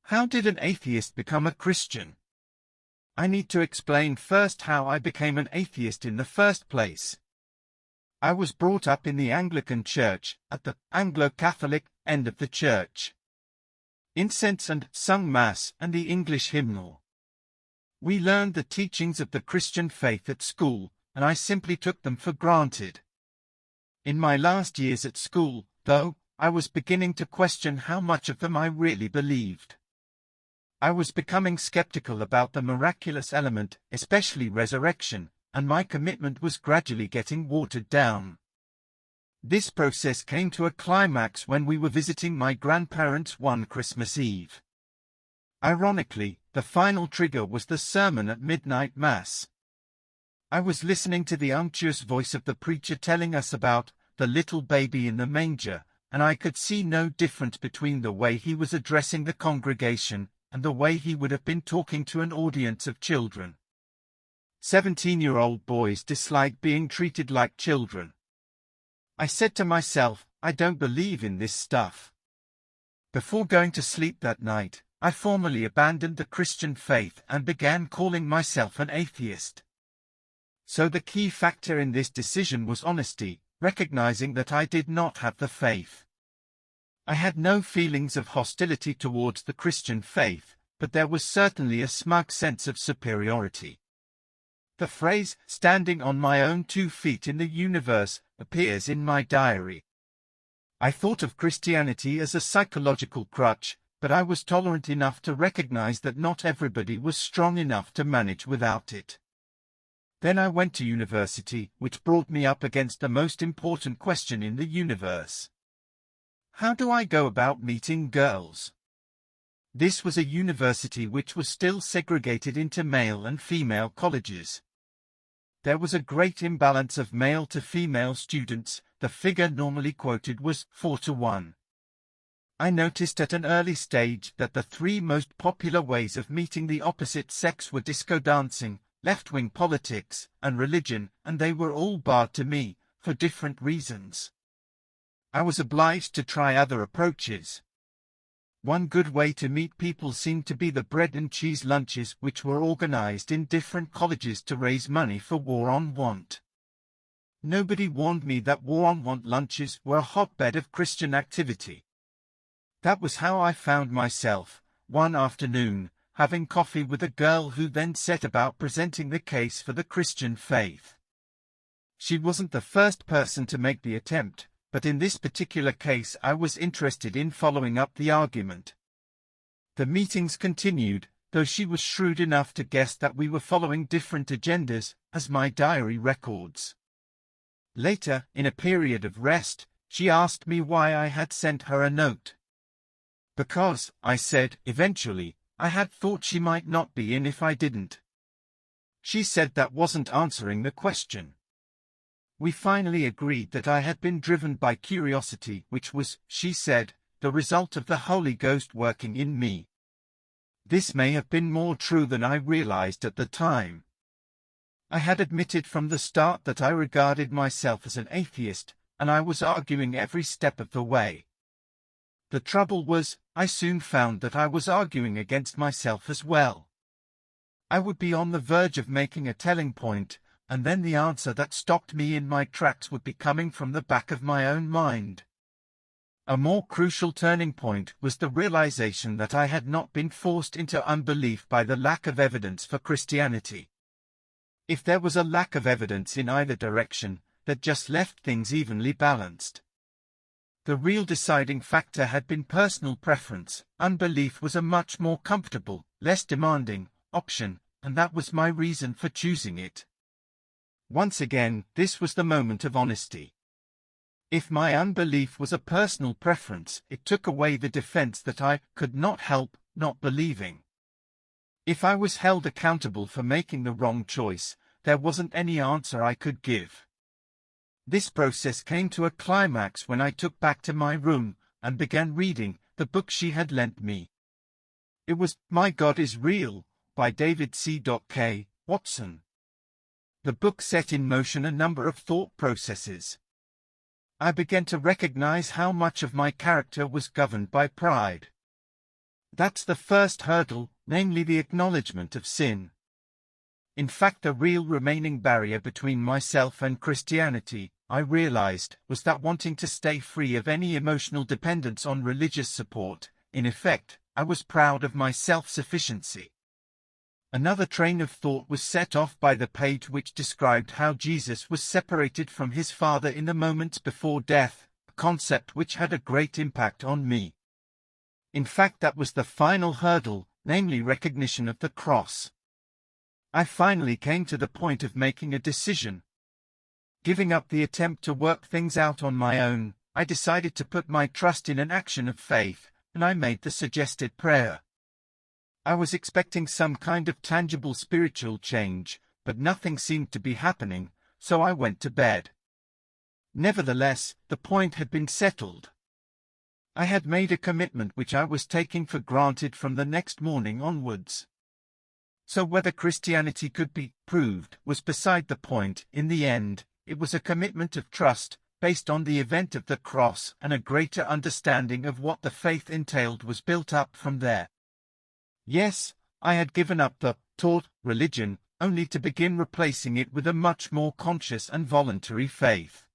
How did an atheist become a Christian? I need to explain first how I became an atheist in the first place. I was brought up in the Anglican Church, at the Anglo-Catholic end of the church. Incense and sung Mass and the English hymnal. We learned the teachings of the Christian faith at school, and I simply took them for granted. In my last years at school, though, I was beginning to question how much of them I really believed. I was becoming skeptical about the miraculous element, especially resurrection, and my commitment was gradually getting watered down. This process came to a climax when we were visiting my grandparents one Christmas Eve. Ironically, the final trigger was the sermon at midnight Mass. I was listening to the unctuous voice of the preacher telling us about the little baby in the manger, and I could see no difference between the way he was addressing the congregation and the way he would have been talking to an audience of children. 17-year-old boys dislike being treated like children. I said to myself, I don't believe in this stuff. Before going to sleep that night, I formally abandoned the Christian faith and began calling myself an atheist. So the key factor in this decision was honesty, recognizing that I did not have the faith. I had no feelings of hostility towards the Christian faith, but there was certainly a smug sense of superiority. The phrase, "standing on my own 2 feet in the universe," appears in my diary. I thought of Christianity as a psychological crutch, but I was tolerant enough to recognize that not everybody was strong enough to manage without it. Then I went to university, which brought me up against the most important question in the universe. How do I go about meeting girls? This was a university which was still segregated into male and female colleges. There was a great imbalance of male to female students. The figure normally quoted was 4-to-1. I noticed at an early stage that the 3 most popular ways of meeting the opposite sex were disco dancing, left-wing politics, and religion, and they were all barred to me, for different reasons. I was obliged to try other approaches. One good way to meet people seemed to be the bread and cheese lunches, which were organized in different colleges to raise money for War on Want. Nobody warned me that War on Want lunches were a hotbed of Christian activity. That was how I found myself, one afternoon, having coffee with a girl who then set about presenting the case for the Christian faith. She wasn't the first person to make the attempt, but in this particular case I was interested in following up the argument. The meetings continued, though she was shrewd enough to guess that we were following different agendas, as my diary records. Later, in a period of rest, she asked me why I had sent her a note. Because, I said, eventually, I had thought she might not be in if I didn't. She said that wasn't answering the question. We finally agreed that I had been driven by curiosity, which was, she said, the result of the Holy Ghost working in me. This may have been more true than I realized at the time. I had admitted from the start that I regarded myself as an atheist, and I was arguing every step of the way. The trouble was, I soon found that I was arguing against myself as well. I would be on the verge of making a telling point, and then the answer that stopped me in my tracks would be coming from the back of my own mind. A more crucial turning point was the realization that I had not been forced into unbelief by the lack of evidence for Christianity. If there was a lack of evidence in either direction, that just left things evenly balanced. The real deciding factor had been personal preference. Unbelief was a much more comfortable, less demanding option, and that was my reason for choosing it. Once again, this was the moment of honesty. If my unbelief was a personal preference, it took away the defense that I could not help not believing. If I was held accountable for making the wrong choice, there wasn't any answer I could give. This process came to a climax when I took back to my room and began reading the book she had lent me. It was My God is Real, by David C. K. Watson. The book set in motion a number of thought processes. I began to recognize how much of my character was governed by pride. That's the first hurdle, namely the acknowledgement of sin. In fact, the real remaining barrier between myself and Christianity, I realized, was that wanting to stay free of any emotional dependence on religious support. In effect, I was proud of my self-sufficiency. Another train of thought was set off by the page which described how Jesus was separated from his Father in the moments before death, a concept which had a great impact on me. In fact, that was the final hurdle, namely recognition of the cross. I finally came to the point of making a decision. Giving up the attempt to work things out on my own, I decided to put my trust in an action of faith, and I made the suggested prayer. I was expecting some kind of tangible spiritual change, but nothing seemed to be happening, so I went to bed. Nevertheless, the point had been settled. I had made a commitment which I was taking for granted from the next morning onwards. So whether Christianity could be proved was beside the point. In the end, it was a commitment of trust, based on the event of the cross, and a greater understanding of what the faith entailed was built up from there. Yes, I had given up the taught religion, only to begin replacing it with a much more conscious and voluntary faith.